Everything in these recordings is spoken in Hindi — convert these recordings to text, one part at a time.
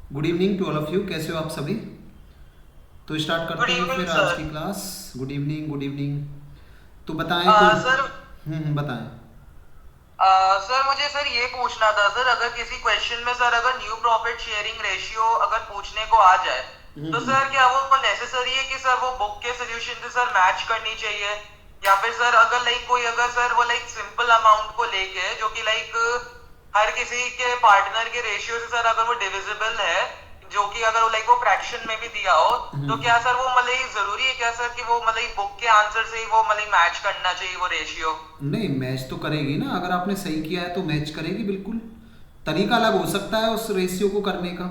Good evening to all of you. कैसे हो आप सभी? तो स्टार्ट गुड करते हैं इवनिंग फिर आज सर। की class. Good evening, good evening. तो बताएं कोई। सर बताएं। सर मुझे सर ये पूछना था सर, अगर किसी क्वेश्चन में सर अगर न्यू प्रॉफिट शेयरिंग रेशियो अगर पूछने को आ जाए तो सर क्या वो नेसेसरी है कि सर वो बुक के सोल्यूशन से सर मैच करनी चाहिए, या फिर सर अगर लाइक कोई अगर सर वो लाइक सिंपल अमाउंट को लेके जो कि लाइक हर किसी के पार्टनर के रेशियो से सर अगर वो डिविजिबल है, जो कि अगर वो लाइक वो फ्रैक्शन में भी दिया हो, तो क्या सर वो मतलब जरूरी है क्या सर कि वो मतलब बुक के आंसर से ही वो मतलब मैच करना चाहिए वो रेशियो? नहीं, मैच तो करेगी ना। अगर आपने सही किया है तो मैच करेगी बिल्कुल। तरीका अलग हो सकता है उस रेशियो को करने का।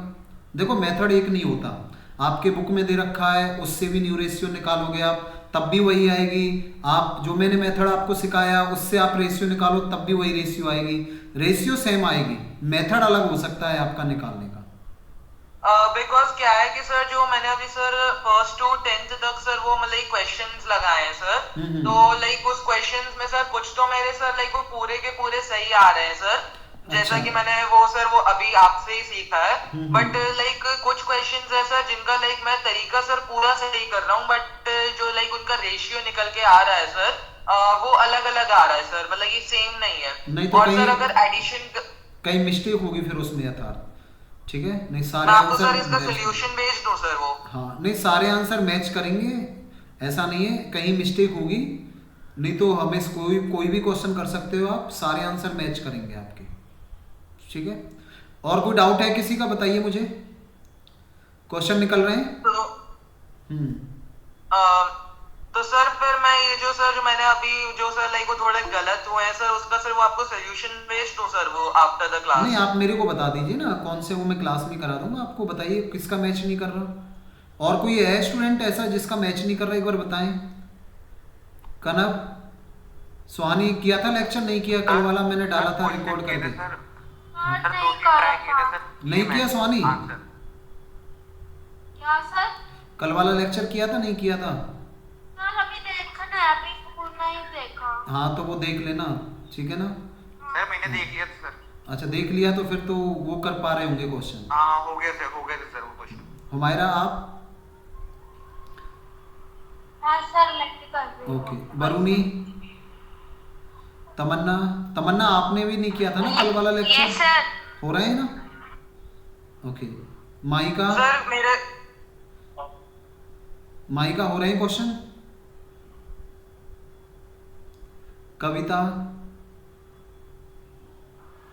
देखो, मेथड एक नहीं होता। आपके बुक में दे रखा है, उससे भी न्यू रेशियो निकालोगे आप तब भी वही आएगी। आप जो मैंने मेथड आपको सिखाया उससे आप रेशियो निकालो तब भी वही रेशियो आएगी। रेशियो सेम आएगी, मेथड अलग हो सकता है आपका निकालने का। बिकॉज क्या है कि सर जो मैंने अभी सर फर्स्ट टू टेंथ तक सर वो मतलब क्वेश्चंस लगाए हैं सर, तो लाइक उस क्वेश्चंस में सर कुछ तो मेरे सर लाइक वो पूरे के पूरे सही आ रहे हैं सर, अच्छा। जैसा कि मैंने वो सर वो अभी आपसे ही सीखा है। बट लाइक कुछ क्वेश्चंस है सर जिनका लाइक मैं तरीका सर पूरा सही कर रहा हूँ, बट जो लाइक उनका रेशियो निकल के आ रहा है सर, वो अलग अलग आ रहा है सर, मतलब ये सेम नहीं है। नहीं तो और कहीं सर अगर एडिशन, कहीं मिस्टेक होगी फिर उसमें यथार्थ। ठीक है, नहीं मैं सारे आपको आंसर सर इसका मैच सोल्यूशन करेंगे। भेज दूं सर वो? हाँ, नहीं सारे आंसर मैच करेंगे। ऐसा नहीं है, कहीं मिस्टेक होगी। नहीं तो हमें कोई कोई भी क्वेश्चन कर सकते हो आप, सारे आंसर मैच करेंगे आपके। ठीक है। और कोई डाउट है किसी का? बताइए मुझे। क्वेश्चन निकल रहे हैं। तो हम्म। अ, तो सर फिर मैं ये जो सर जो मैंने अभी जो सर लाइक वो थोड़े गलत हुए हैं सर, उसका सर वो आपको सोल्यूशन भेज दूं सर वो आफ्टर द नहीं, क्लास? आप मेरे को बता दीजिए ना कौन से, वो मैं क्लास में करा दूंगा आपको। बताइए किसका मैच नहीं कर रहा। और कोई है स्टूडेंट ऐसा जिसका मैच नहीं कर रहा? एक बार बताएं। कनब, सुहानी किया था लेक्चर? नहीं किया? कल सर वाला मैंने सर डाला था क्वेश्चन रिकॉर्ड किए थे करके। सर। हाँ सर दो नहीं तीन करा ट्राई किए थे था। सर, किए नहीं किया मैच सुहानी? आंसर। क्या सर? कल वाला लेक्चर किया था नहीं किया था? सर अभी देखा ना, अभी स्कूल में ही देखा। हाँ तो वो देख लेना। ठीक है ना? हाँ। सर मैंने देख लिया था सर। अच्छा, देख लिया तो फिर तो वो कर पा रहे होंगे क्वेश्चन। हाँ हो गए थे सर वो क्वेश्चन। हुमायरा आप? हाँ सर लेक्चर कर रही ओके। हूँ बरूनी? वैसे। तमन्ना? तमन्ना आपने भी नहीं किया था ना कल वाला लेक्चर? Yes sir. हो रहा है ना? ओके। माइका? सर मेरे माइका हो रहे हैं question? Kavita?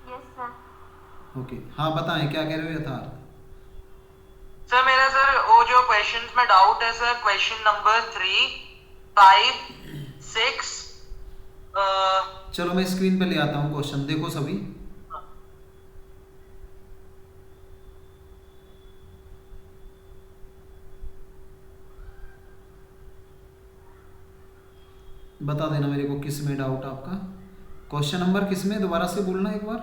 Yes sir. Okay, हाँ बताएं क्या कह रहे हो यथार्थ? सर मेरा सर वो जो क्वेश्चंस में डाउट है सर, क्वेश्चन नंबर 3, 5, 6। चलो मैं स्क्रीन पे ले आता हूँ क्वेश्चन, देखो सभी। बता देना मेरे को किस में डाउट आपका। क्वेश्चन नंबर किस में, दोबारा से बोलना एक बार।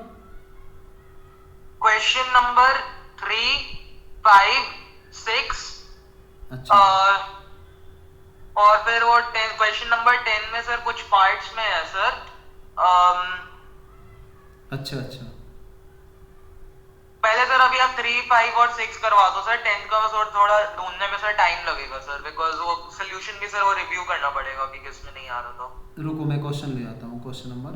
Question number 3, 5, 6। अच्छा और फिर वो क्वेश्चन नंबर 10 में सर कुछ पार्ट्स में है सर। अच्छा। अच्छा पहले सर अभी आप 3, 5 और 6 करवा दो सर, 10 का बस और थोड़ा ढूंढने में सर टाइम लगेगा सर, बिकॉज वो सोल्यूशन भी सर वो रिव्यू करना पड़ेगा कि किस में नहीं आ रहा था। रुको, मैं क्वेश्चन ले आता हूँ। क्वेश्चन नंबर,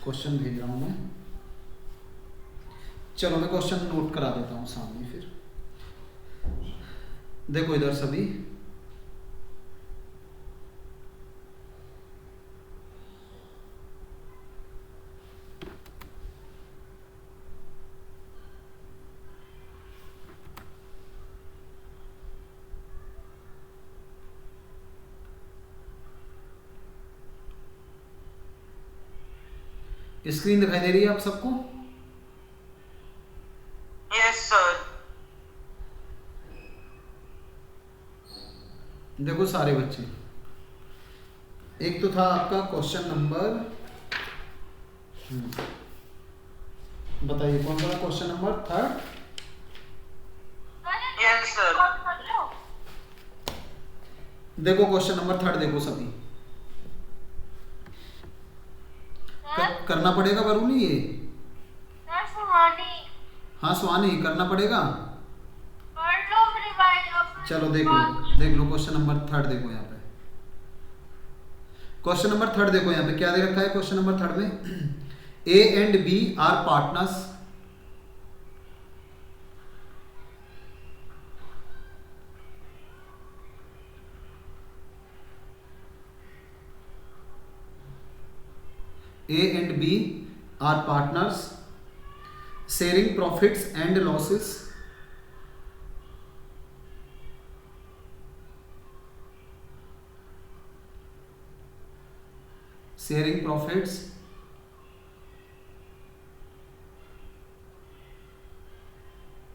क्वेश्चन भेज रहा हूँ मैं। चलो मैं क्वेश्चन नोट करा देता हूँ सामने फिर। देखो इधर सभी। स्क्रीन दिखाई दे रही है आप सबको? Yes sir. देखो सारे बच्चे, एक तो था आपका क्वेश्चन नंबर, बताइए कौन सा question number? Third. Yes sir. देखो क्वेश्चन नंबर थर्ड देखो सभी। करना पड़ेगा वरुणी ये? सर सुहानी हाँ सुहानी, करना पड़ेगा। कर लो मेरी भाई। चलो देख लो क्वेश्चन नंबर 3 देखो यहाँ पे। क्वेश्चन नंबर 3 देखो यहाँ पे क्या दे रखा है। क्वेश्चन नंबर 3 में A and B are partners, A and B are partners sharing profits and losses, sharing profits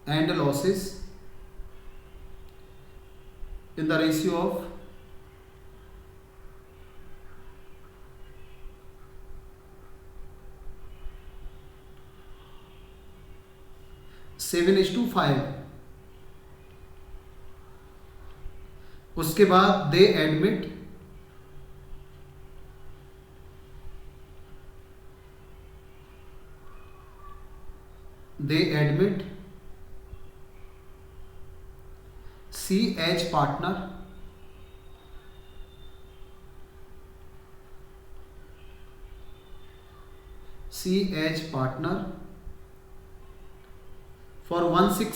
and losses in the ratio of 7:5। उसके बाद they admit C as partner, for 1/6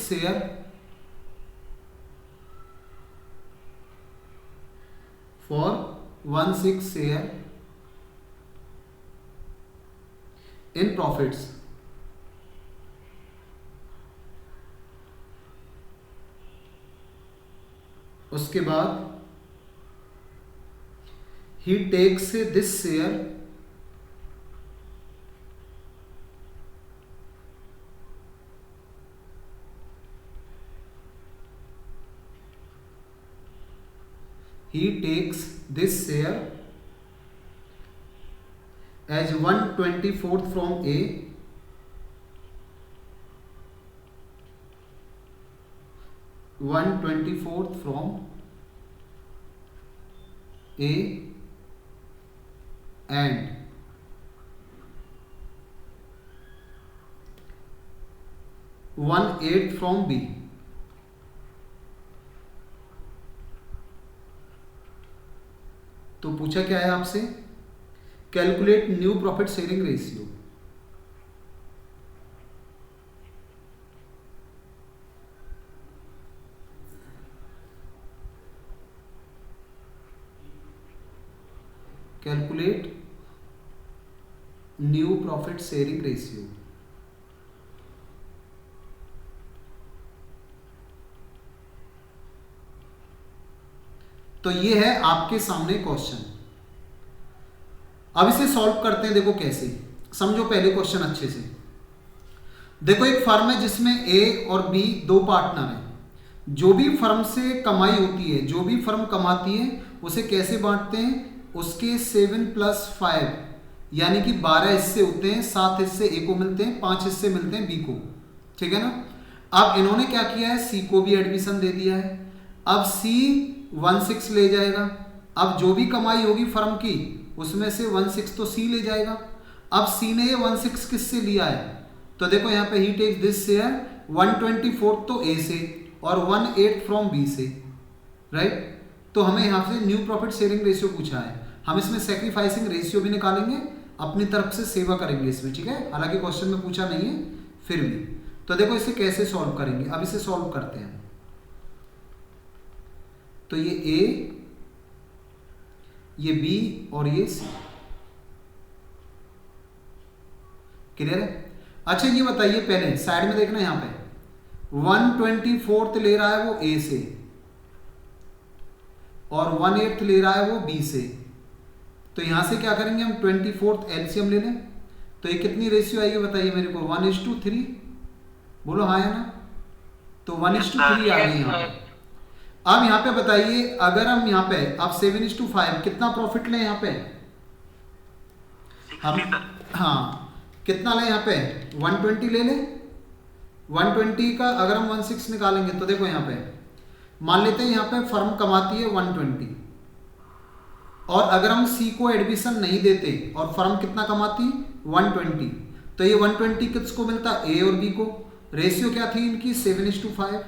share in profits। उसके बाद he takes this share as 1/24 from A, and 1/8 from B। तो पूछा क्या है आपसे, calculate new profit sharing ratio. Calculate new profit sharing ratio. तो ये है आपके सामने क्वेश्चन। अब इसे सॉल्व करते हैं। देखो कैसे, समझो पहले क्वेश्चन अच्छे से। देखो एक फर्म है जिसमें ए और बी दो पार्टनर हैं। जो भी फर्म से कमाई होती है, जो भी फर्म कमाती है, उसे कैसे बांटते हैं, उसके 7+5 यानी कि 12 हिस्से होते हैं। 7 हिस्से ए को मिलते हैं, 5 हिस्से मिलते हैं बी को। ठीक है ना। अब इन्होंने क्या किया है, सी को भी एडमिशन दे दिया है। अब सी 1/6 ले जाएगा। अब जो भी कमाई होगी फर्म की उसमें से 1/6 तो सी ले जाएगा। अब सी ने ये 1/6 किससे लिया है, तो देखो यहाँ पे ही टेक्स दिस शेयर 1/24 तो ए से और 1/8 फ्रॉम बी से, राइट। तो हमें यहाँ से न्यू प्रॉफिट शेयरिंग रेशियो पूछा है। हम इसमें सेक्रीफाइसिंग रेशियो भी निकालेंगे, अपनी तरफ से सेवा करेंगे इसमें। ठीक है, हालांकि क्वेश्चन में पूछा नहीं है फिर भी। तो देखो इसे कैसे सॉल्व करेंगे, अब इसे सॉल्व करते हैं। तो ये ए, ये बी और ये सी। क्लियर है। अच्छा ये बताइए, पहले साइड में देखना, यहां पे 1/24 ले रहा है वो ए से और 1/8 ले रहा है वो बी से। तो यहां से क्या करेंगे हम, 24 एलसीएम ले लें। तो ये कितनी रेशियो आएगी बताइए मेरे को, 1:3। बोलो हाँ है ना। तो 1:3 आ गई यहाँ पे। अब यहाँ पे बताइए, अगर हम यहाँ पे अब 7:5 कितना प्रॉफिट लें यहाँ पे हम, हाँ कितना लें यहाँ पे, 120 ले लें। 120 का अगर हम 1/6 निकालेंगे तो देखो यहाँ पे मान लेते हैं यहाँ पे फर्म कमाती है 120, और अगर हम सी को एडमिशन नहीं देते और फर्म कितना कमाती 120, तो ये 120 किसको मिलता ए और बी को। रेशियो क्या थी इनकी 7:5।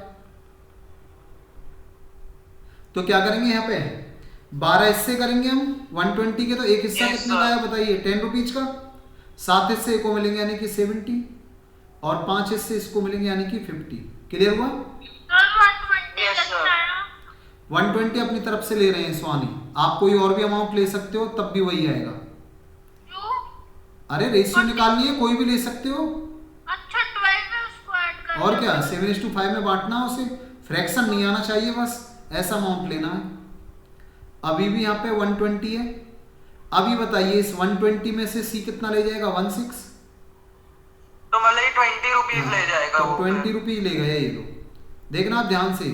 तो क्या करेंगे यहाँ पे 12 हिस्से करेंगे हम 120 के, तो एक हिस्सा Yes, कितने का sir. है बताइए 10 रुपीज का। 7 हिस्से को मिलेंगे यानी कि 70 और 5 हिस्से इसको मिलेंगे यानी कि 50। क्लियर हुआ। Sir 120 Yes, sir. लगता है ना? 120 अपनी तरफ से ले रहे हैं स्वानी, आप कोई और भी अमाउंट ले सकते हो तब भी वही आएगा। क्यों? अरे रेशियो निकालनी है कोई भी ले सकते हो। अच्छा 12 में उसको ऐड कर और क्या 7:5 में बांटना है उसे, फ्रैक्शन नहीं आना चाहिए, बस ऐसा अमाउंट लेना है। अभी भी यहाँ पे 120 है। अभी बताइए इस 120 में से सी कितना ले जाएगा 16। तो मतलब ये 20 रुपीज ले जाएगा तो वो 20 रुपीज ले गए ये लोग। देखना आप ध्यान से,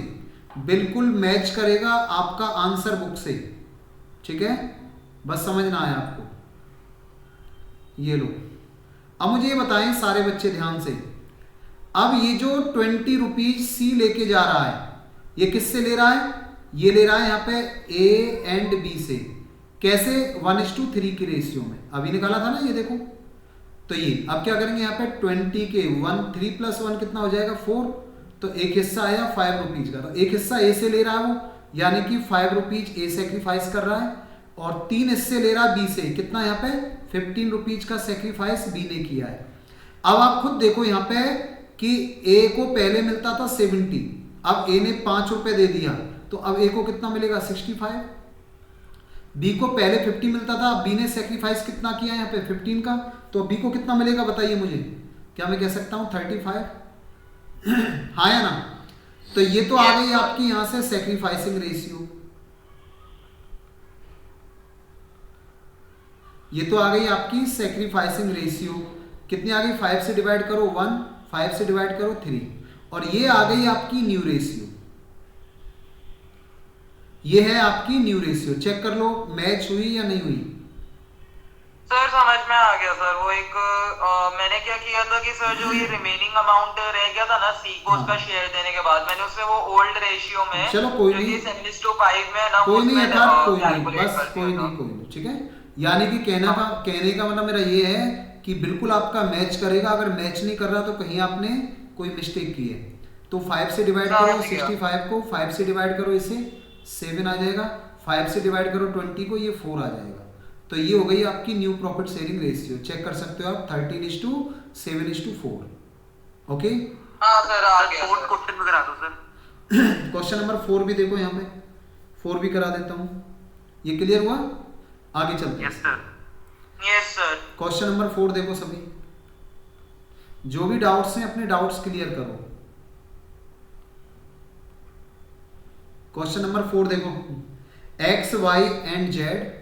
बिल्कुल मैच करेगा आपका आंसर बुक से, ठीक है, बस समझना है आपको। ये लो, अब मुझे ये बताएं सारे बच्चे ध्यान से, अब ये जो 20 रुपीज सी लेके जा रहा है ये किससे ले रहा है, ये ले रहा है यहाँ पे ए एंड बी से। कैसे 1:3 की रेशियो में, अभी निकाला था ना ये देखो। तो ये अब क्या करेंगे यहाँ पे 20 के 3 + 1 कितना हो जाएगा 4। तो एक हिस्सा आया 5 रुपीज का, तो एक हिस्सा ए से ले रहा है वो, यानी कि 5 रुपीज ए सेक्रीफाइस कर रहा है, और 3 हिस्से ले रहा है बी से, कितना यहाँ पे 15 रुपीज का सेक्रीफाइस बी ने किया है। अब आप खुद देखो यहाँ पे कि ए को पहले मिलता था 70, अब ए ने 5 रुपए दे दिया, तो अब ए को कितना मिलेगा 65। बी को पहले 50 मिलता था, बी ने सेक्रीफाइस कितना किया यहाँ पे 15 का, तो बी को कितना मिलेगा बताइए मुझे, क्या मैं कह सकता हूँ 35। हाँ या ना। तो ये तो आ गई आपकी यहां से सेक्रीफाइसिंग रेशियो, ये तो आ गई आपकी सेक्रीफाइसिंग रेशियो। कितनी आ गई 5 से डिवाइड करो 1, 5 से डिवाइड करो 3, और ये आ गई आपकी न्यू रेशियो। ये है आपकी न्यू रेशियो, चेक कर लो मैच हुई या नहीं हुई। सर समझ में आ गया सर। वो एक मैंने क्या किया था कि सर जो ये रिमेनिंग अमाउंट रह गया था ना सी को उसका शेयर देने के बाद, मैंने उसे वो ओल्ड रेशियो में चलो कोई जो नहीं, कि 7:5 में ना कोई नहीं उसमें यथार्थ, कोई नहीं, कैलकुलेट बस कर कोई दिया था। नहीं, कोई नहीं, ठीक है। यानी कि कहने का मतलब मेरा ये है कि बिल्कुल आपका मैच करेगा, अगर मैच नहीं कर रहा तो कहीं आपने कोई मिस्टेक की है। तो 5 से डिवाइड करो 65 को, 5 से डिवाइड करो इसे 7 आ जाएगा, 5 से डिवाइड करो 20 को, ये 4 आ जाएगा। तो ये हो गई आपकी new profit sharing ratio, check कर सकते हो आप 13:7:4। ओके, हाँ सर आ गया फोर्थ सर। क्वेश्चन में करा दो सर। क्वेश्चन नंबर 4 भी देखो यहाँ पे, 4 भी करा देता हूँ। ये क्लियर हुआ, आगे चलते हैं। Yes sir. Yes sir. Question number 4 देखो सभी, जो भी डाउट्स हैं अपने डाउट्स क्लियर करो। क्वेश्चन नंबर 4 देखो, X Y and Z,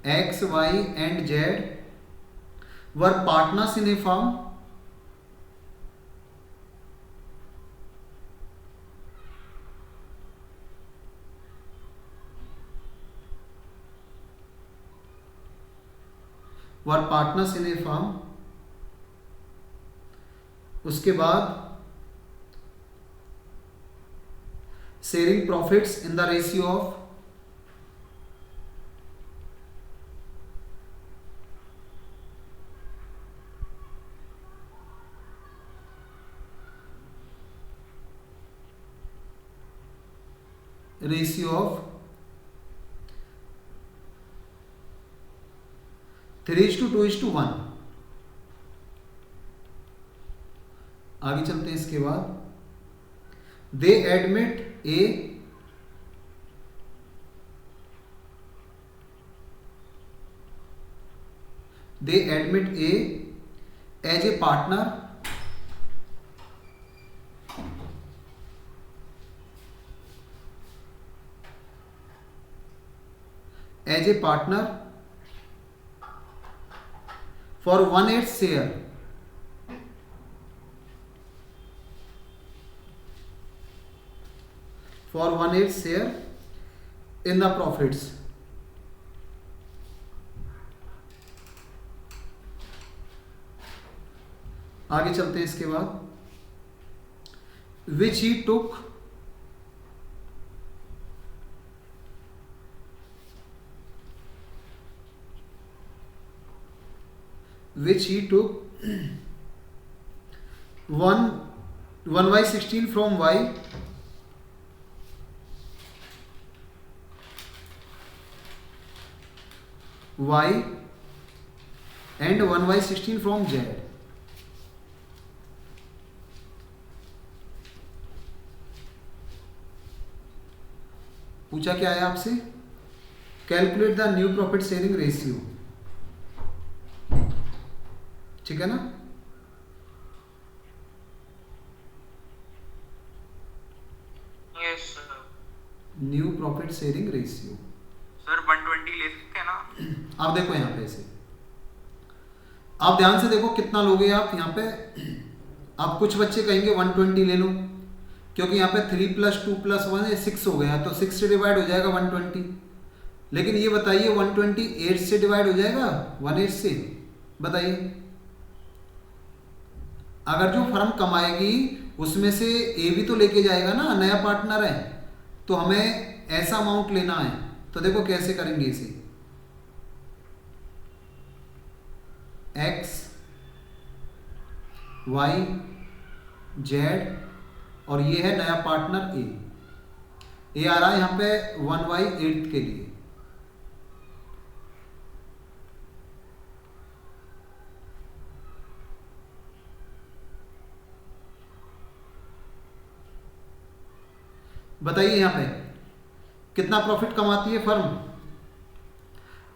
X Y and Z were partners in a firm, were partners in a firm. उसके बाद sharing profits in the ratio of ratio of 3:2:1। आगे चलते हैं। इसके बाद they admit A as a partner for 1/8 share in the profits। आगे चलते हैं। इसके बाद which he took which he took 1/16 from y and 1/16 from z. पूछा क्या है आपसे? Calculate the new profit sharing ratio, ठीक है ना? Yes sir. New profit sharing ratio. Sir 120 ले सकते हैं ना? आप देखो यहाँ पे ऐसे, आप ध्यान से देखो कितना लोगे आप यहाँ पे। आप कुछ बच्चे कहेंगे 120 ले लो, क्योंकि यहाँ पे 3 + 2 + 1 6 हो गया, तो 6 से डिवाइड हो जाएगा 120। लेकिन ये बताइए 120 8 से डिवाइड हो जाएगा 18 से? बताइए। अगर जो फर्म कमाएगी उसमें से ए भी तो लेके जाएगा ना, नया पार्टनर है, तो हमें ऐसा अमाउंट लेना है। तो देखो कैसे करेंगे इसे, x y z और ये है नया पार्टनर ए आ रहा है यहाँ पे 1/8 के लिए। बताइए यहाँ पे कितना प्रॉफिट कमाती है फर्म?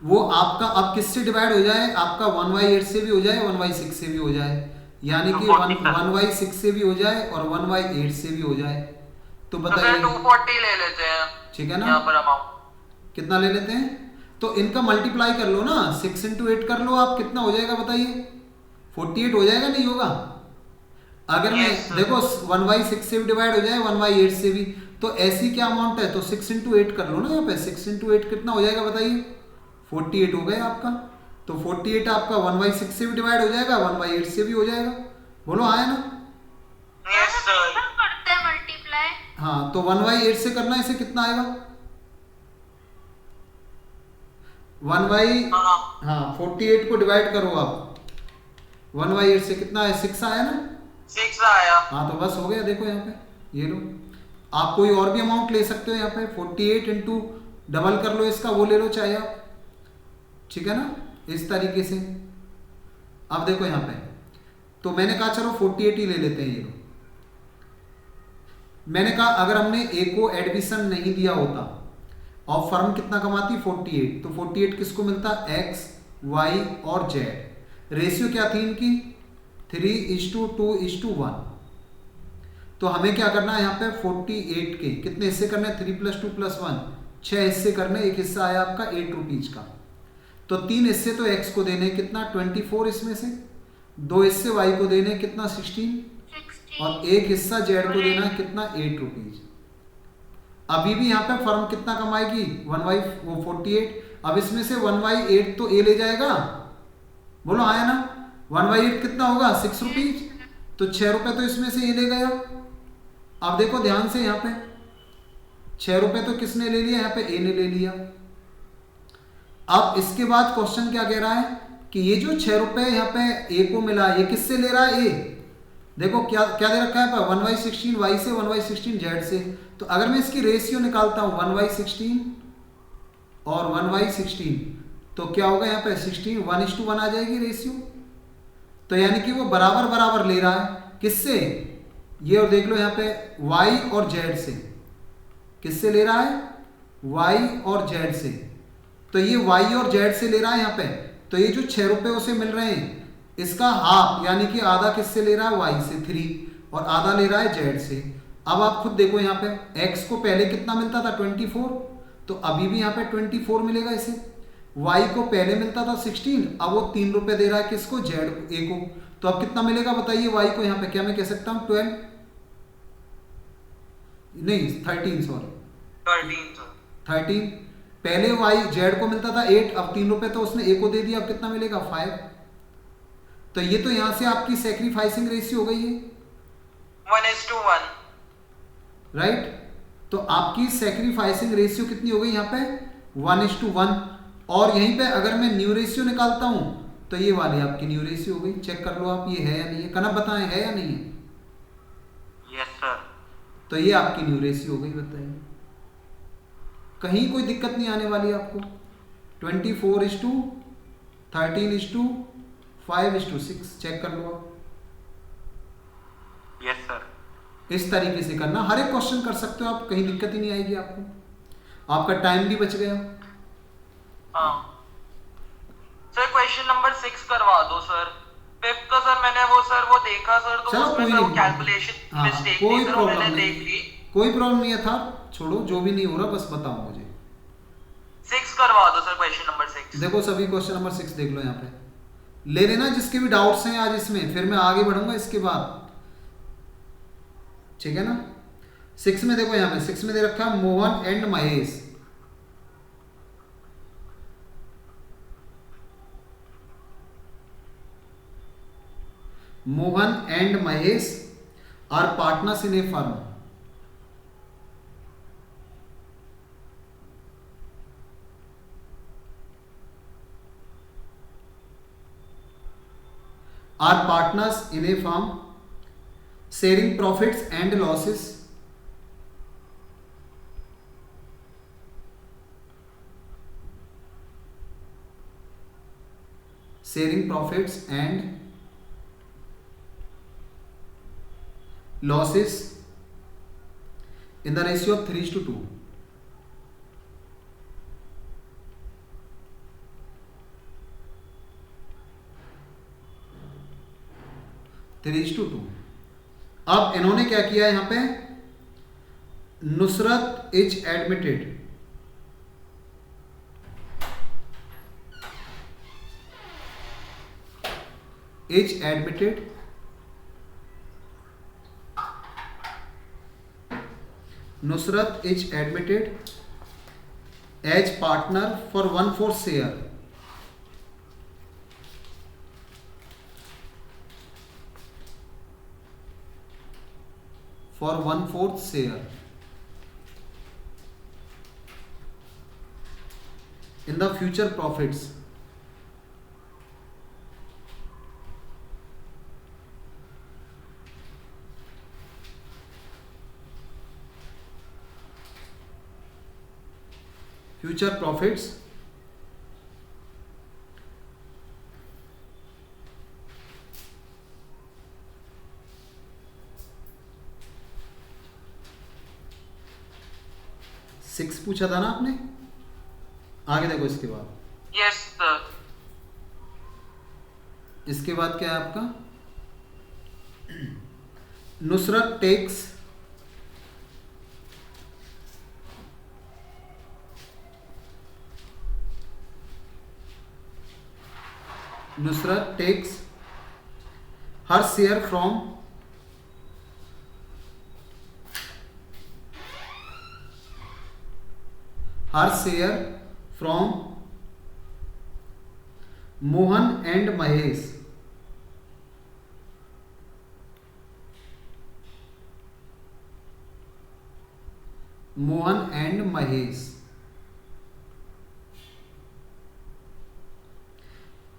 वो आपका अब किससे डिवाइड हो जाए? आपका 1/8 से भी हो जाए, 1/6 से भी हो जाए, यानी कि 1/6 से भी हो जाए और 1/8 से भी हो जाए। तो बताइए 240 ले लेते हैं, ठीक है ना? यहाँ पर अमाउंट कितना ले लेते हैं? तो इनका मल्टीप्लाई कर लो ना, 6 × 8 कर लो आप, कितना हो जाएगा बताइए? 48 हो जाएगा, नहीं होगा? अगर मैं देखो 1/6 से भी डिवाइड हो जाए, 1/8 से भी, तो ऐसी क्या अमाउंट है? तो 6 × 8 कर लो ना यहाँ पे। 6 × 8 कितना हो जाएगा बताइए? 48 हो गया आपका। तो 48 आपका 1/6 से भी डिवाइड हो जाएगा, 1/8 से भी हो जाएगा। बोलो हाँ है ना? Yes sir. करते हैं मल्टीप्लाई। हाँ, तो 1/8 से करना, इसे कितना आएगा? 48 को डिवाइड करो आप 1/8 से, कितना है? 6 आया ना? 6 आया। हाँ, तो बस हो गया। देखो यहाँ पे, ये लो। आप कोई और भी अमाउंट ले सकते हो यहाँ पे, 48 इंटू डबल कर लो इसका, वो ले लो चाहे आप, ठीक है ना? इस तरीके से। अब देखो यहाँ पे, तो मैंने कहा चलो 48 ही ले लेते हैं ये लो। मैंने कहा अगर हमने ए को एडमिशन नहीं दिया होता और फर्म कितना कमाती? 48, तो 48 किसको मिलता? x, y और z। रेशियो क्या थी इनकी? 3:2:1। तो हमें क्या करना है यहाँ पे? 48 के कितने हिस्से करने? 3 + 2 + 1, 6 हिस्से करने। एक हिस्सा आया आपका 8 रुपीज का, तो 3 हिस्से तो x को देने, कितना? 24 इसमें से। 2 हिस्से y को देने, कितना? 16 और एक हिस्सा z को देना है, कितना? 8 रुपीज। अभी भी यहाँ पे फर्म कितना कमाएगी? 48। अब इसमें से 1/8 तो ए ले जाएगा, बोलो आया ना? 1/8 कितना होगा? 6 रुपीज, तो 6 रुपए तो इसमें से ये ले गया। अब देखो ध्यान से यहाँ पे, 6 रुपए तो किसने ले लिया? यहाँ पे ए ने ले लिया। अब इसके बाद क्वेश्चन क्या कह रहा है कि ये जो 6 रुपए यहाँ पे ए को मिला, ये किससे ले रहा है? ए देखो क्या क्या दे रखा है? 1/16 y से, 1/16 z से। तो अगर मैं इसकी रेशियो निकालता हूं 1/16 और 1/16, तो क्या होगा यहाँ पे? 16 1:1 आ जाएगी रेशियो। तो यानी कि वो बराबर बराबर ले रहा है, किससे? ये, और देख लो यहाँ पे y और z से। किससे ले रहा है? y और z से। तो ये y और z से ले रहा है यहाँ पे। तो ये जो 6 रुपए उसे मिल रहे हैं, इसका हाफ यानी कि आधा किससे ले रहा है? y से 3, और आधा ले रहा है z से। अब आप खुद देखो यहाँ पे, x को पहले कितना मिलता था? 24, तो अभी भी यहाँ पे 24 मिलेगा इसे। y को पहले मिलता था 16, अब वो 3 रुपए दे रहा है किसको? z a को। तो अब कितना मिलेगा बताइए y को यहाँ पे? क्या मैं कह सकता हूँ 12 नहीं 13, सॉरी 13। पहले y z को मिलता था 8, अब 3 रुपए तो उसने a को दे दिया, अब कितना मिलेगा? 5। तो ये तो यहां से आपकी सैक्रिफाइसिंग रेशियो हो गई है 1:1। राइट? तो आपकी सैक्रिफाइसिंग रेशियो कितनी हो गई यहाँ पे? 1:1। और यहीं पे अगर मैं न्यू रेशियो निकालता हूं तो ये वाली आपकी न्यू रेशियो हो गई। चेक कर लो आप, ये है या नहीं है, कनब बताएं है या नहीं है। Yes sir. तो ये आपकी न्यू रेशियो हो गई, बताइए कहीं कोई दिक्कत नहीं आने वाली आपको। 24:13:5:6 चेक कर लो आप। Yes sir. इस तरीके से करना, हर एक क्वेश्चन कर सकते हो आप, कहीं दिक्कत ही नहीं आएगी आपको, आपका टाइम भी बच गया। हाँ सर, क्वेश्चन नंबर 6 करवा दो सर। 5th का सर मैंने वो देखा सर, तो चलो उसमें कोई सर वो नहीं, कैलकुलेशन हाँ, मिस्टेक कोई थी सर, वो प्रॉब्लम मैंने नहीं, देख ली। कोई प्रॉब्लम नहीं है था, छोड़ो जो भी नहीं हो रहा बस बताओ मुझे। 6 करवा दो सर, क्वेश्चन नंबर 6। देखो सभी क्वेश्चन नंबर 6 देख लो यहाँ पे, ले लेना जिसके भी डाउट्स हैं आज इसमें, फिर मैं आगे बढ़ूंगा इसके बाद, ठीक है ना। 6 में देखो, यहाँ पे 6 में दे रखा है Mohan and Mahesh. Mohan and Mahesh are partners in a firm. Are partners in a firm, sharing profits and losses. Sharing profits and losses in the ratio of 3:2. 3:2। अब इन्होंने क्या किया यहां पे, Nusrat is admitted, Nusrat is admitted as partner for 1/4 share. For 1/4 share in the future profits six पूछा था ना आपने, आगे देखो इसके बाद। Yes sir. इसके बाद क्या है आपका, Nusrat takes her share from Mohan and Mahesh.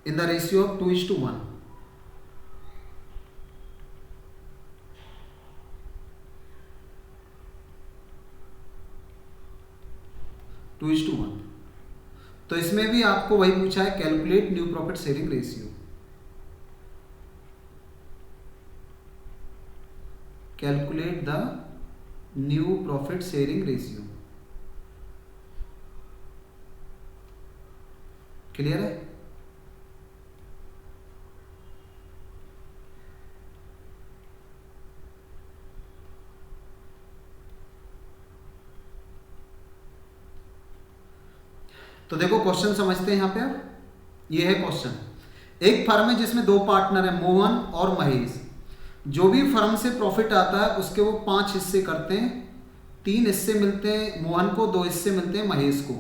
in the ratio of 2:1। तो इसमें भी आपको वही पूछा है, calculate new profit sharing ratio. Calculate the new profit sharing ratio. Clear है। तो देखो क्वेश्चन समझते हैं यहाँ पे। अब ये है क्वेश्चन, एक फर्म है जिसमें 2 पार्टनर है, मोहन और महेश। जो भी फर्म से प्रॉफिट आता है उसके वो 5 हिस्से करते हैं, 3 हिस्से मिलते हैं मोहन को, 2 हिस्से मिलते हैं महेश को।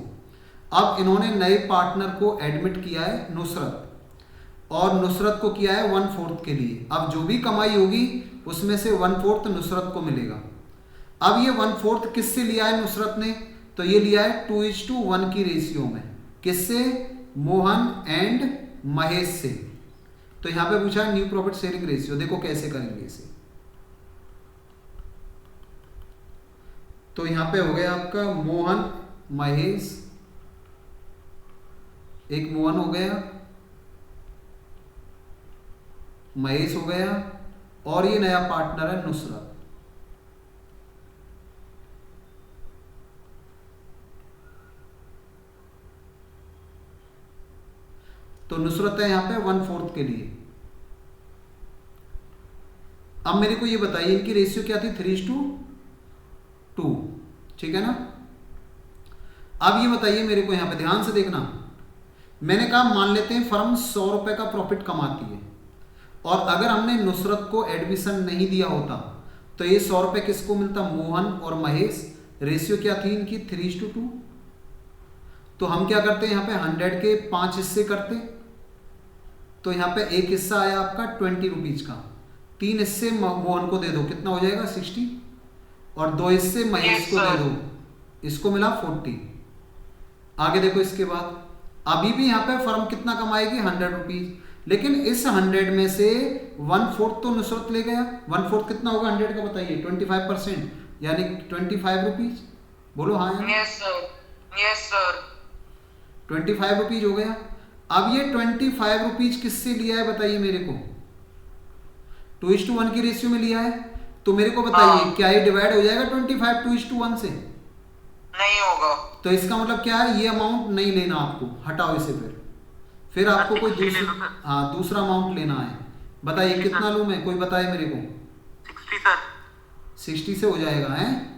अब इन्होंने नए पार्टनर को एडमिट किया है नुसरत, और नुसरत को किया है 1/4 के लिए। अब जो भी कमाई होगी उसमें से 1/4 नुसरत को मिलेगा। अब ये 1/4 किससे लिया है नुसरत ने, तो ये लिया है 2:1 की रेशियो में। किससे, मोहन एंड महेश से। तो यहाँ पे पूछा है न्यू प्रॉफिट शेयरिंग रेशियो, देखो कैसे करेंगे इसे। तो यहाँ पे हो गया आपका मोहन महेश, एक मोहन हो गया, महेश हो गया, और ये नया पार्टनर है नुसरत। तो नुसरत है यहाँ पे 1/4 के लिए। अब मेरे को ये बताइए इनकी रेशियो क्या थी, 3:2, ठीक है ना। अब ये बताइए मेरे को यहाँ पे ध्यान से देखना, मैंने कहा मान लेते हैं फर्म 100 रुपए का प्रॉफिट कमाती है, और अगर हमने नुसरत को एडमिशन नहीं दिया होता तो ये 100 रुपए किसको मिलता, मोहन और महेश। रेशियो क्या थी इनकी, 3:2। तो हम क्या करते हैं यहाँ पे 100 के 5 हिस्से करते, तो यहाँ पे एक हिस्सा आया आपका 20 रुपीज का, 3 हिस्से मोहन को दे दो, कितना हो जाएगा 60, और 2 हिस्से महेश को दे दो, इसको मिला 40। आगे देखो इसके बाद अभी भी यहाँ पे फर्म कितना कमाएगी, 100 रुपीज, लेकिन इस 100 में से 1/4 तो नुसरत ले गया। 1/4 कितना होगा 100 का, बताइए, 25%, यानी 25 रुपीज। बोलो हाँ यार। Yes sir, yes sir. 25 rupees हो गया। अब ये 25 रुपीज किससे लिया है बताइए मेरे को, 2:1 की रेशियो में लिया है। तो मेरे को बताइए क्या ये डिवाइड हो जाएगा 25 2:1 से, नहीं होगा। तो इसका मतलब क्या है, ये अमाउंट नहीं लेना आपको, हटाओ इसे। फिर आपको कोई दूसरा, हाँ दूसरा अमाउंट लेना है। बताइए कितना लूं मैं, कोई बताए मेरे को। 60 सर। 60 से हो जाएगा है।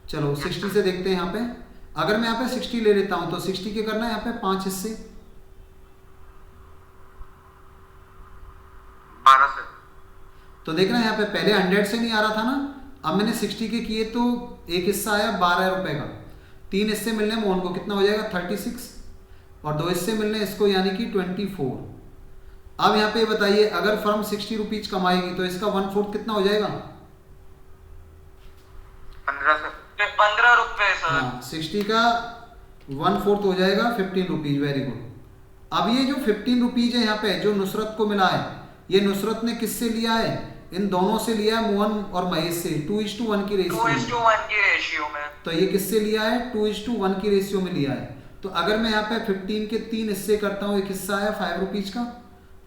चलो 60 से देखते हैं यहाँ पे। अगर मैं यहाँ पे 60 ले लेता हूं तो 60 के करना है यहाँ पे 5 हिस्से, 12 सर। तो देखना यहाँ पे पहले 100 से नहीं आ रहा था ना, अब मैंने 60 के किए तो एक हिस्सा आया 12 रुपए का, 3 हिस्से मिलने मोहन को, कितना हो जाएगा 36, और 2 हिस्से मिलने इसको यानी कि 24। अब यहाँ पे बताइए अगर फर्म 60 रुपीज कमाएगी तो इसका 1/4 कितना हो जाएगा, 15 सर। 15 रुपए सर। हाँ 60 का 1/4 हो जाएगा 15 रुपीज। Very good. अब ये जो 15 रुपीज है यहाँ पे जो नुसरत को मिला है, ये नुसरत ने किससे लिया है, इन दोनों से लिया है, मोहन और महेश से, 2:1 की रेशियो में। 2:1 की रेशियो में। तो ये किससे लिया है, 2:1 की रेशियो में लिया है। तो अगर मैं यहाँ पे 15 के 3 हिस्से करता हूँ, एक हिस्सा है 5 रुपीज का,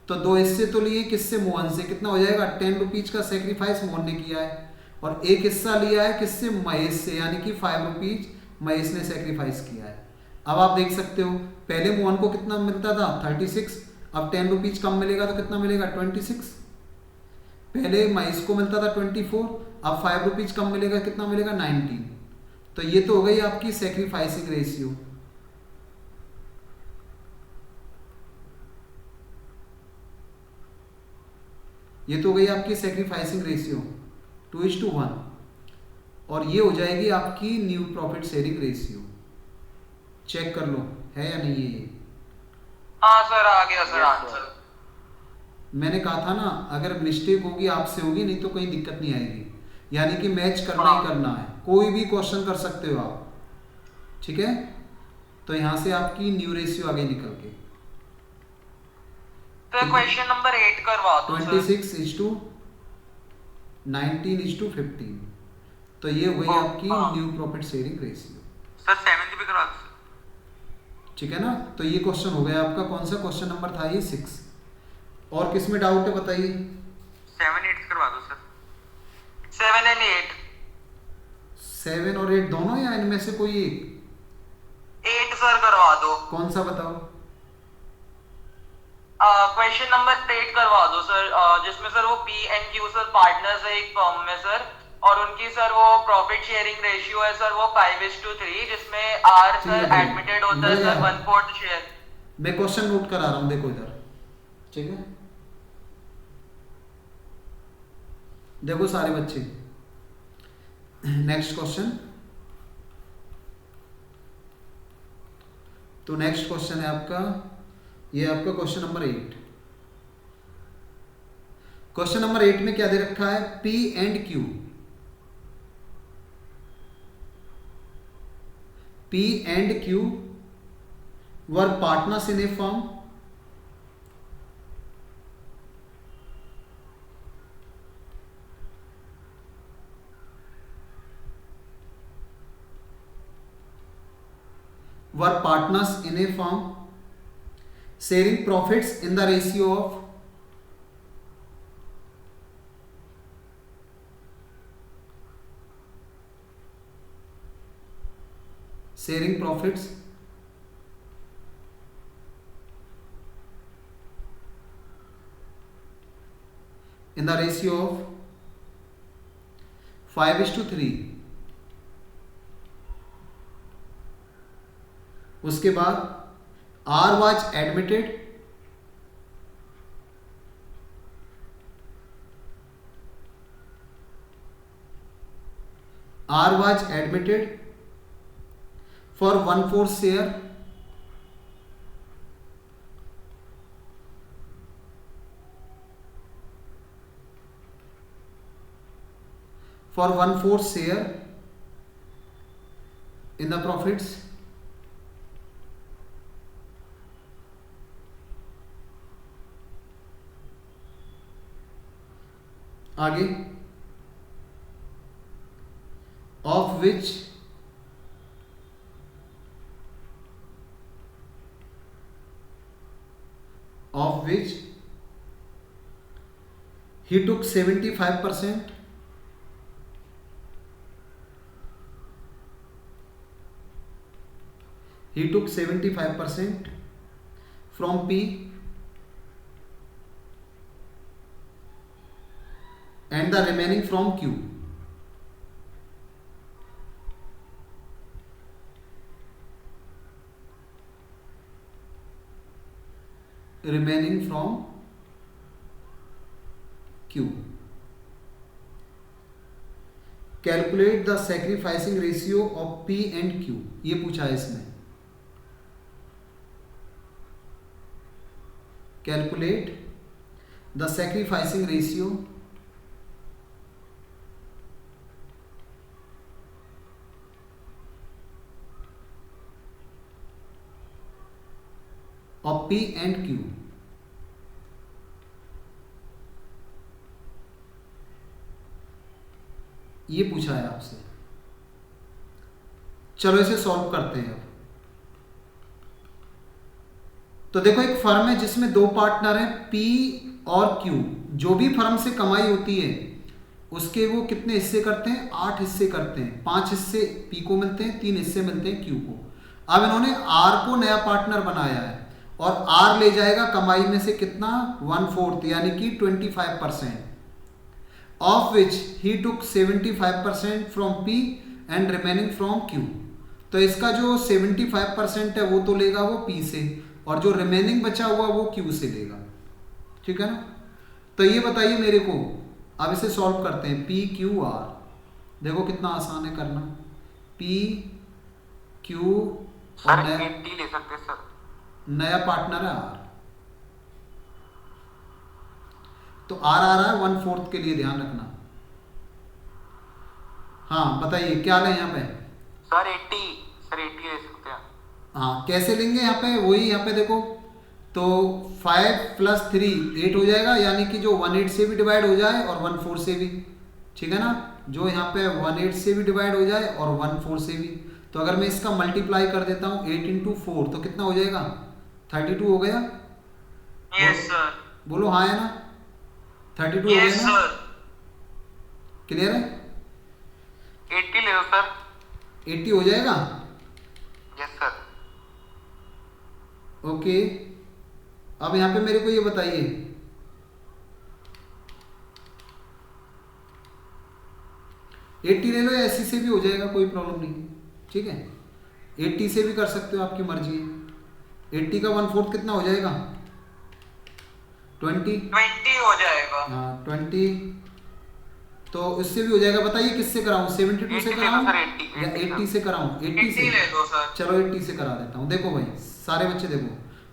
तो 2 हिस्से तो लिए किससे, मोहन से, कितना हो जाएगा 10 रुपीज का सेक्रीफाइस मोहन ने किया है, और एक हिस्सा लिया है किससे, महेश से, यानी कि 5 रुपीज महेश ने सेक्रीफाइस किया है। अब आप देख सकते हो पहले मोहन को कितना मिलता था 36, अब 10 रुपीज कम मिलेगा तो कितना मिलेगा 26। पहले महेश को मिलता था 24, अब 5 रुपीज कम मिलेगा, कितना मिलेगा 19। तो ये तो हो गई आपकी सेक्रीफाइसिंग रेशियो। ये तो हो गई आपकी सेक्रीफाइसिंग रेशियो 2:1, और ये हो जाएगी आपकी new profit sharing ratio. Check कर लो है या नहीं है ये। हाँ सर आ गया सर आंसर। मैंने कहा था ना अगर मिस्टेक होगी आपसे होगी, नहीं तो कहीं दिक्कत नहीं आएगी, यानी कि मैच करना ही करना है, कोई भी क्वेश्चन कर सकते हो आप, ठीक है। तो यहां से आपकी न्यू रेशियो आ गई निकल के। तो क्वेश्चन नंबर 8 करवा दो सर। 26:19:15, तो ये हो गई आपकी new profit sharing ratio. Sir 7th भी करवा दो सर। ठीक है ना। तो ये क्वेश्चन हो गया आपका, कौन सा क्वेश्चन नंबर था ये 6। और किस में डाउट है बताइए। 7 8 करवा दो सर। 7 and 8। 7 और 8 दोनों या इनमें से कोई एक। 8 सर करवा दो। कौन सा बताओ। क्वेश्चन नंबर 8 करवा दो सर, जिसमें सर वो P&Q सर पार्टनर्स है एक फर्म में सर, और उनकी सर वो प्रॉफिट शेयरिंग रेशियो है सर वो 5:3, जिसमें R सर एडमिटेड होता है सर 1/4 शेयर। मैं क्वेश्चन नोट करा रहा हूं, देखो इधर, ठीक है। देखो सारे बच्चे, नेक्स्ट क्वेश्चन। तो नेक्स्ट क्वेश्चन है आपका, ये आपका क्वेश्चन नंबर 8। क्वेश्चन नंबर 8 में क्या दे रखा है, P&Q। P&Q were partners in a firm, were partners in a firm sharing profits in the ratio of sharing profits in the ratio of 5:3। उसके बाद R was admitted for 1/4 share in the profits आगे of which he took 75%, from P and the remaining from Q। remaining from Q। Calculate the sacrificing ratio of P and Q, ये पूछा है इसमें। Calculate the sacrificing ratio of P and Q। ये पूछा है आपसे। चलो इसे सॉल्व करते हैं अब। तो देखो एक फर्म है जिसमें दो पार्टनर हैं P और Q। जो भी फर्म से कमाई होती है उसके वो कितने हिस्से करते हैं? 8 हिस्से करते हैं। 5 हिस्से P को मिलते हैं, 3 हिस्से मिलते हैं Q को। अब इन्होंने R को नया पार्टनर बनाया है और R ले जाएगा कमाई में से कितना? 1/4 यानी कि 25%, of which he took 75% from P and remaining from Q। तो इसका जो 75% है वो तो लेगा वो P से और जो रिमेनिंग बचा हुआ वो Q से लेगा। ठीक है ना? तो ये बताइए मेरे को, अब इसे सॉल्व करते हैं। P Q R, देखो कितना आसान है करना। P Q सर 80 ले सकते हैं सर। नया पार्टनर है R, तो R आ रहा है 1/4 के लिए, ध्यान रखना। हाँ बताइए क्या लें यहाँ पे? सर 80 ले सकते हैं। हाँ कैसे लेंगे यहाँ पे? वही यहाँ पे देखो, तो 5 + 3 8 हो जाएगा, यानी कि जो 1/8 से भी डिवाइड हो जाए और 1/4 से भी। ठीक है ना? जो यहाँ पे 1/8 से भी डिवाइड हो जाए और 1/4 से भी। तो अगर मैं इसका मल्टीप्लाई कर देता हूँ 8 × 4 तो कितना हो जाएगा? 32 हो गया। Yes sir. बोलो हाँ है ना? 32 हो यस गया ना? सर। क्लियर है? 80 ले लो सर। 80 हो जाएगा। Yes sir. ओके, अब यहाँ पे मेरे को ये बताइए, एट्टी ले लो या 80 से भी हो जाएगा, कोई प्रॉब्लम नहीं। ठीक है, 80 से भी कर सकते हो, आपकी मर्जी है। 80 का 1/4 कितना हो जाएगा? 20 हो जाएगा। हाँ 20, तो इससे भी हो जाएगा। बताइए किससे कराऊं? 72 से कराऊं या 80 से कराऊं? 80 से ले दो सर। चलो 80 से करा देता हूं। देखो भाई सारे बच्चे देखो,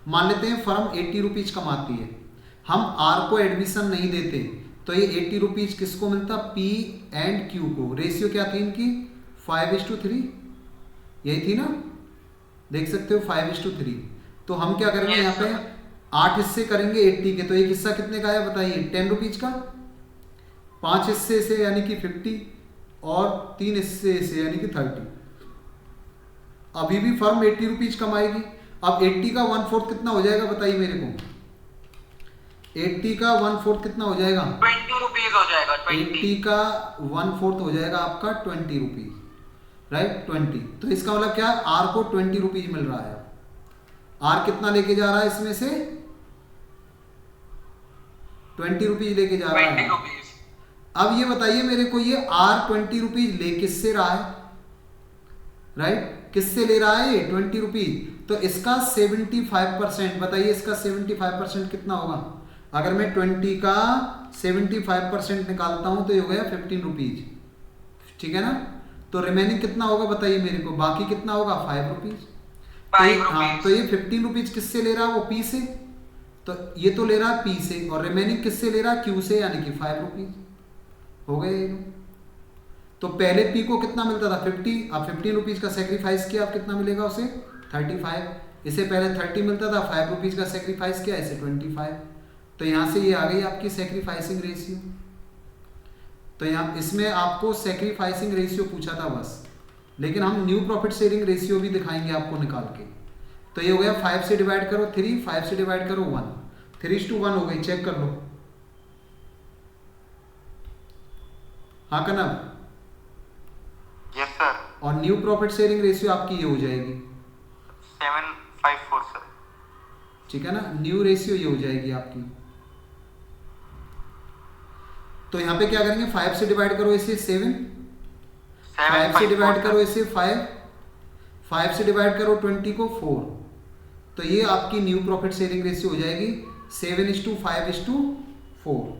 मान लेते हैं फर्म 80 रुपीज कमाती है, हम R को एडमिशन नहीं देते, तो ये 80 रुपीज किसको मिलता? P एंड Q को। रेशियो क्या थी इनकी? 5:3, यही थी ना? देख सकते हो 5:3। तो हम क्या करेंगे यहाँ पे 8 हिस्से करेंगे 80 के, तो एक हिस्सा कितने का है बताइए? 10 रुपीज का। 5 हिस्से से यानी कि 50 और 3 हिस्से से यानी कि 30। अभी भी फर्म 80 रुपीज कमाएगी। अब 80 का 1/4 कितना हो जाएगा बताइए मेरे को। 80 का 1/4 कितना हो जाएगा? 20 रुपीज हो जाएगा। 80 का 1/4 हो जाएगा आपका 20 रुपीज, राइट 20। तो इसका मतलब क्या है, आर को 20 रुपीज मिल रहा है। आर कितना लेके जा रहा है इसमें से? 20 रुपीज लेके जा रहा 20 है। रुपीज। अब ये बताइए मेरे को, ये आर 20 रुपीज ले किससे रहा है, राइट किससे ले रहा है ये 20 रुपीज? तो इसका 75% बताइए, इसका 75% कितना होगा? अगर मैं 20 का 75% निकालता हूं तो ये हो गया 15 रुपीज, ठीक है ना। तो रिमेनिंग कितना होगा बताइए मेरे को, बाकी कितना होगा 5 रुपीज। हाँ, तो ये 15 रुपीज किससे ले रहा है? वो पी से। तो ये तो ले रहा है पी से, और रिमेनिंग किससे ले रहा है? क्यू से, यानी कि 5 रुपीज हो गए। तो पहले पी को कितना मिलता था 50, अब 15 रुपीज का सेक्रीफाइस किया, अब कितना मिलेगा उसे 35। इसे पहले 30 मिलता था, 5 रुपीज का सेक्रीफाइस किया, इसे 25। तो यहां से ये आ गई आपकी सेक्रीफाइसिंग रेशियो। तो यहाँ इसमें आपको सेक्रीफाइसिंग रेशियो पूछा था बस, लेकिन हम न्यू प्रॉफिट शेयरिंग रेशियो भी दिखाएंगे आपको निकाल के। तो ये हो गया 5 से डिवाइड करो 3, 5 से डिवाइड करो 1, 3:1 हो गई, चेक कर लो। हाँ कनव? Yes sir. और न्यू प्रॉफिट शेयरिंग रेशियो आपकी ये हो जाएगी 754 सर। ठीक है ना, न्यू रेशियो ये हो जाएगी आपकी। तो यहाँ पे क्या करेंगे, 5 से डिवाइड करो इसे 7, 5 से डिवाइड करो इसे 5, 5 से डिवाइड करो 20 को 4। तो ये आपकी न्यू प्रॉफिट शेयरिंग रेशियो हो जाएगी 7:5:4।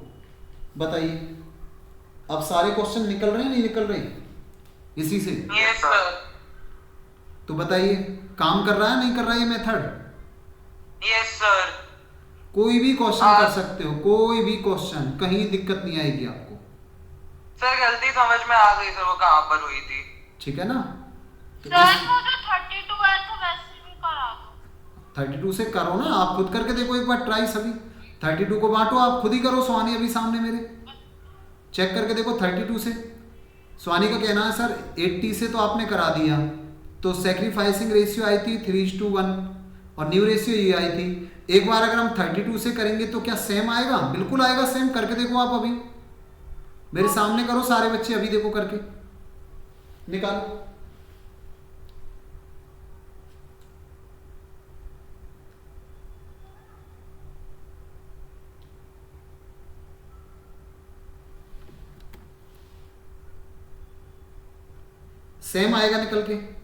बताइए अब सारे क्वेश्चन निकल रहे हैं नहीं निकल रहे इसी से? Yes sir. तो बताइए काम कर रहा है नहीं कर रहा है ये मेथड? Yes sir. कोई भी क्वेश्चन कर सकते हो, कोई भी क्वेश्चन, कहीं दिक्कत नहीं आएगी आपको। सर गलती समझ में आ गई सर, वो कहाँ पर हुई थी। ठीक है ना। तो सर वो जो 32 है तो वैसे भी करा दो। 32 से करो ना, आप खुद करके देखो एक बार ट्राई सभी। 32 को बांटो, आप खुद ही करो। स्वानी अभी सामने मेरे चेक करके देखो 32 से। स्वानी का कहना है सर 80 से तो आपने करा दिया, तो सेक्रीफाइसिंग रेशियो आई थी 3:1 और न्यू रेशियो ये आई थी। एक बार अगर हम 32 से करेंगे तो क्या सेम आएगा? बिल्कुल आएगा सेम। करके देखो आप अभी मेरे सामने करो सारे बच्चे, अभी देखो करके निकालो। सेम आएगा निकल के।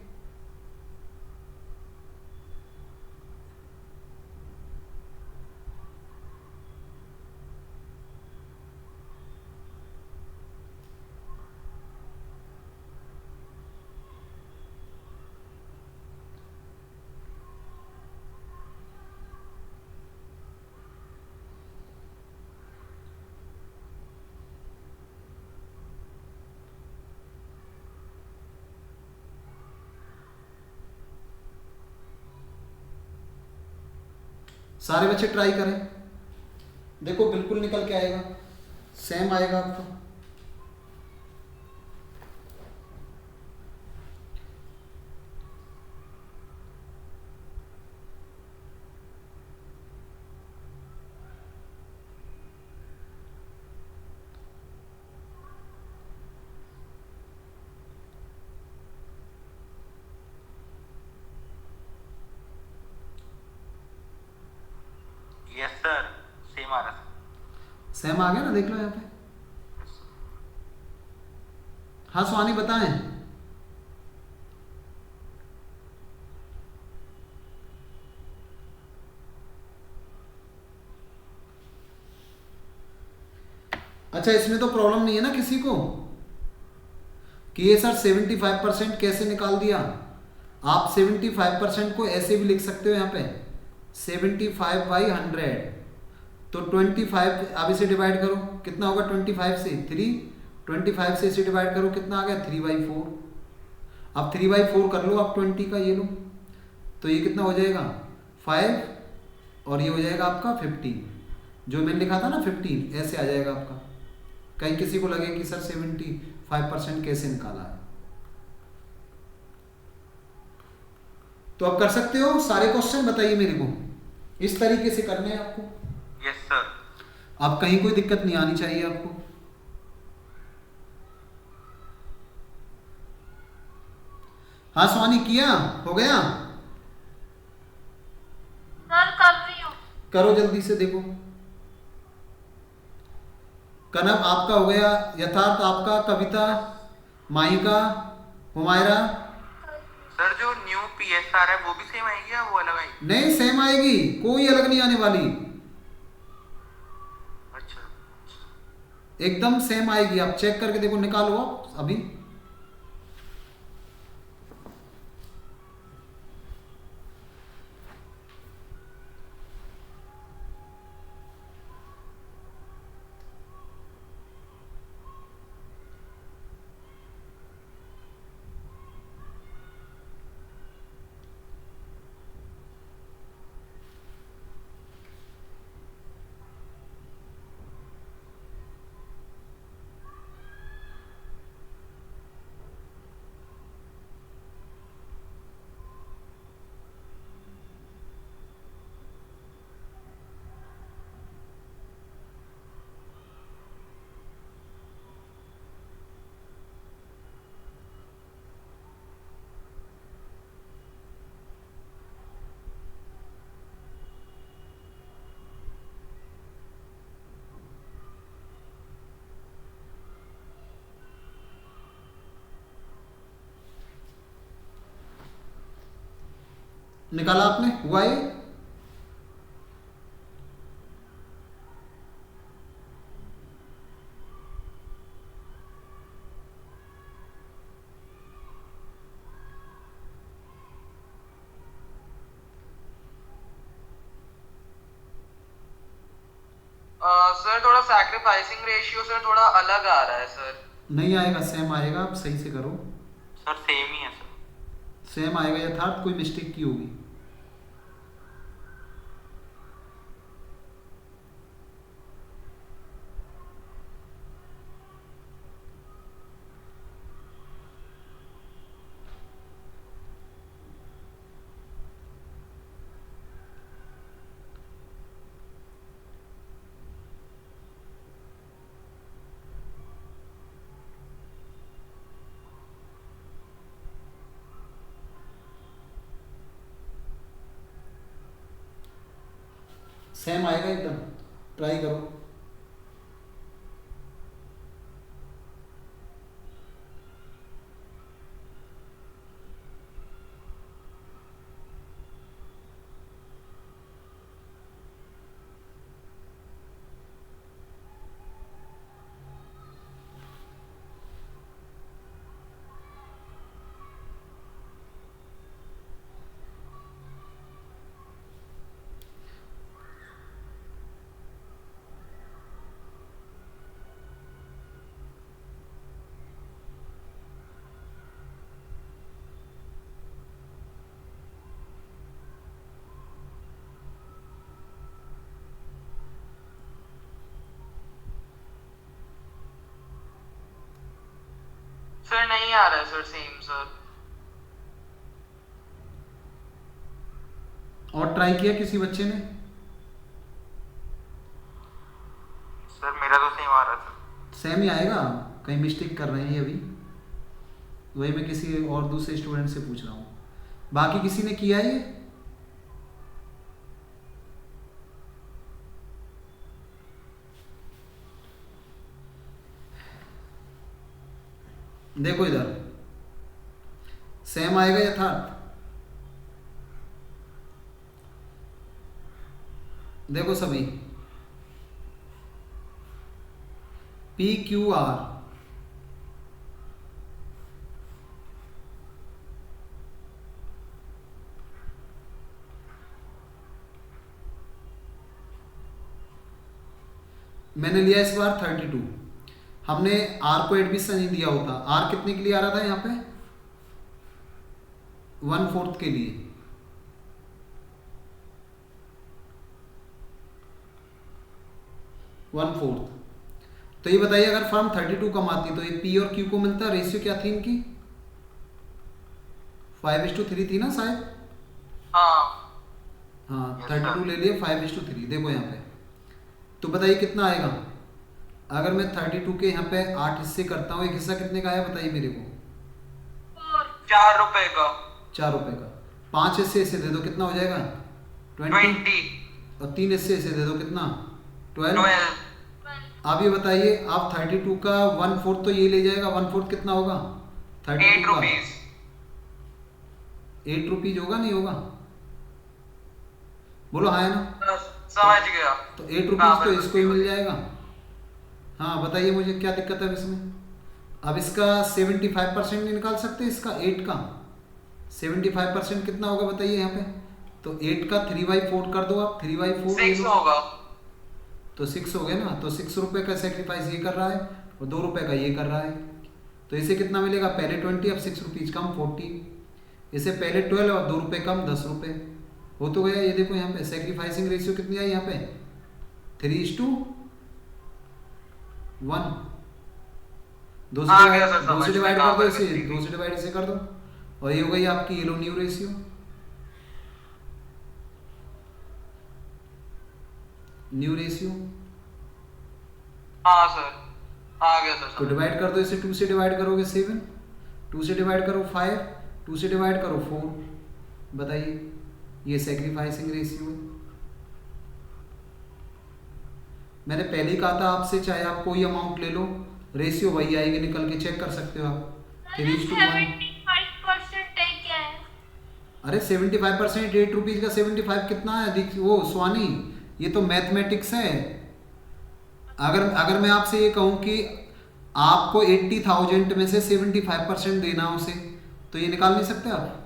सारे बच्चे ट्राई करें, देखो बिल्कुल निकल के आएगा, सेम आएगा आपका। यस सर, सेम आ रहा सेम आ गया ना, देख लो यहाँ पे। हाँ स्वानी बताएं। अच्छा इसमें तो प्रॉब्लम नहीं है ना किसी को कि ये सर 75% कैसे निकाल दिया? आप 75% को ऐसे भी लिख सकते हो यहाँ पे 75/100। तो 25, अब इसे डिवाइड करो कितना होगा 25 से 3, 25 से इसे डिवाइड करो कितना आ गया 3/4। अब 3/4 कर लो आप 20 का, ये लो तो ये कितना हो जाएगा 5 और ये हो जाएगा आपका 15। जो मैंने लिखा था ना 15 ऐसे आ जाएगा आपका। कहीं किसी को लगे कि सर 75% कैसे निकाला है? तो अब कर सकते हो सारे क्वेश्चन, बताइए मेरे को। इस तरीके से करने हैं आपको। Yes sir. अब कहीं कोई दिक्कत नहीं आनी चाहिए आपको। हाँ सुहानी, किया? हो गया? सर कर रही हूँ। करो जल्दी से, देखो। कनब आपका हो गया, यथार्थ आपका, कविता, माहिका, हुमायरा। सर जो न्यू पीएसआर है वो भी सेम आएगी या वो अलग आएगी? नहीं, सेम आएगी, कोई अलग नहीं आने वाली, अच्छा। एकदम सेम आएगी। आप चेक करके देखो, निकालो आप अभी। निकाला आपने? हुआ ये? सर थोड़ा सैक्रिफाइसिंग रेशियो सर थोड़ा अलग आ रहा है सर। नहीं आएगा, सेम आएगा, आप सही से करो। सर सेम ही है सर। सेम आएगा, यथार्थ कोई मिस्टेक की होगी। सेम आएगा एकदम, ट्राई करो। सर नहीं आ रहा है सर, सेम सर। और ट्राई किया किसी बच्चे ने? सर मेरा तो सेम आ रहा था। सेम ही आएगा, कहीं मिस्टेक कर रहे हैं अभी। वही मैं किसी और दूसरे स्टूडेंट से पूछ रहा हूँ। बाकी किसी ने किया है ये? देखो इधर, सेम आएगा यथार्थ। देखो सभी, PQR मैंने लिया इस बार 32। हमने R को एडमिशन नहीं दिया होता। R कितने के लिए आ रहा था यहाँ पे? 1/4 के लिए। One fourth. तो ये बताइए, अगर फर्म 32 कमाती तो ये P और Q को मिलता, रेशियो क्या थी इनकी? 5:3 थी ना शायद। हाँ हाँ Yes, 32 sir. ले लिए 5:3, देखो यहाँ पे। तो बताइए कितना आएगा। अगर मैं 32 के यहाँ पे 8 हिस्से करता हूँ, एक हिस्सा कितने का आया बताइए मेरे को। 4 ₹4 का। 4 रुपए का। 5 हिस्से इसे दे दो, कितना हो जाएगा 20। 20। और 3 हिस्से इसे दे दो, कितना 12। 12। आप ये बताइए, आप 32 का 1/4 तो ये ले जाएगा, 1/4 कितना होगा 32 8 का। रुपीज। 8 रुपीज होगा नहीं होगा, बोलो हाँ है ना। समझ गया। तो 8 हाँ, रुपीज तो बिल्कुल इसको ही मिल सही। जाएगा। हाँ बताइए मुझे क्या दिक्कत है अब इसमें। अब इसका 75% नहीं निकाल सकते, इसका 8 का 75% कितना होगा बताइए यहाँ पे। तो 8 का 3/4 कर दो आप, 3/4 ले 6 लो। होगा। तो 6 हो गया ना। तो 6 रुपए का सेक्रीफाइस ये कर रहा है और 2 रुपए का ये कर रहा है। तो इसे कितना मिलेगा, पहले 20, अब 6 रुपीज कम 40। इसे पहले 12 और 2 रुपए कम 10 रुपए। हो तो गया। ये देखो यहाँ पे सेक्रीफाइसिंग रेशियो कितनी आई यहाँ पे 3:1। दो आ गया सर, से समझ में, डिवाइड कर दो बराबर इसे, कितनी 2 से डिवाइड इसे कर दो और ये हो गई आपकी yellow new ratio. New ratio हाँ सर, आ गया सर, तो समझ। डिवाइड कर दो इसे। 2 से डिवाइड करोगे 7, 2 से डिवाइड करो 5, 2 से डिवाइड करो 4। बताइए ये सेक्रीफाइसिंग रेशियो है। मैंने पहले ही कहा था आपसे, चाहे आप कोई अमाउंट ले लो, रेशियो वही आएगी, निकल के चेक कर सकते हो आप। 3:1। 75% है क्या है? अरे 75%, 8 रुपीज का 75 कितना है वो स्वानी, ये तो मैथमेटिक्स है। अगर मैं आपसे ये कहूँ कि आपको 80,000 में से 75% देना है उसे, तो ये निकाल नहीं सकते आप।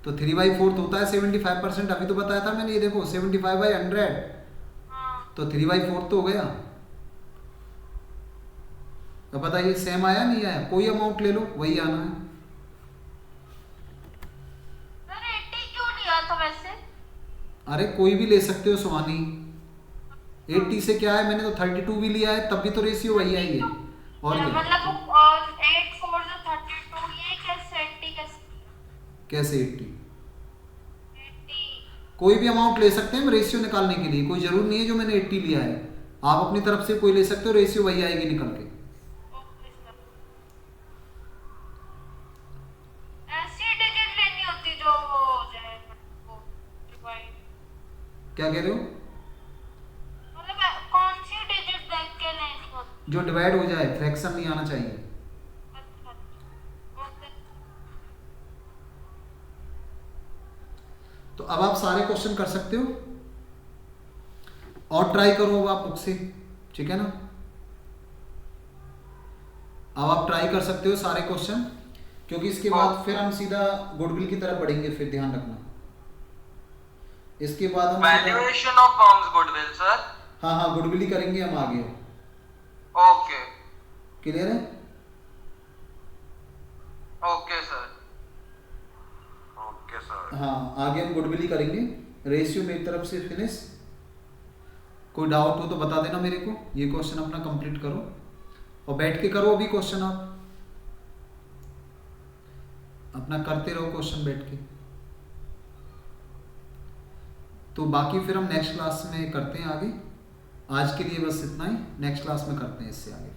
तो 3/4 तो होता है 75%, अभी तो बताया था मैंने। ये देखो 75/100, हाँ। तो 3/4 तो हो गया। अब बताइए सेम आया नहीं आया, कोई अमाउंट ले लो वही आना है। सर 80 क्यों लिया था वैसे? अरे कोई भी ले सकते हो सुहानी। 80 से क्या है, मैंने तो 32 भी लिया है, तब भी तो रेशियो वही आई है। और क्या, मतलब 8 4 जो 32, ये कैसे 80 कैसे 80? 80? कोई भी अमाउंट ले सकते हैं रेशियो निकालने के लिए, कोई जरूर नहीं है जो मैंने 80 लिया है। आप अपनी तरफ से कोई ले सकते हो, रेशियो वही आएगी निकल के। Okay sir. ऐसी डिजिट लेनी होती जो वो हो जाए, वो डिवाइड। क्या कह रहे हो, मतलब कौन सी डिजिट देख के लेनी होती? जो डिवाइड हो जाए, फ्रैक्शन नहीं आना चाहिए। अच्छा, ओके। तो अब आप सारे क्वेश्चन कर सकते हो और ट्राई करो अब आप बुक से, ठीक है ना। अब आप ट्राई कर सकते हो सारे क्वेश्चन, क्योंकि इसके बाद फिर हम सीधा गुडविल की तरफ बढ़ेंगे। फिर ध्यान रखना, इसके बाद हम valuation of firms goodwill sir. हाँ हाँ गुडविल ही करेंगे हम आगे। ओके। क्लियर है। Okay sir. Okay sir. हाँ आगे हम गुडविल ही करेंगे। रेशियो मेरी तरफ से फिनिश। कोई डाउट हो तो बता देना मेरे को। ये क्वेश्चन अपना कंप्लीट करो और बैठ के करो अभी क्वेश्चन, आप अपना करते रहो क्वेश्चन बैठ के। तो बाकी फिर हम नेक्स्ट क्लास में करते हैं आगे। आज के लिए बस इतना ही, नेक्स्ट क्लास में करते हैं इससे आगे।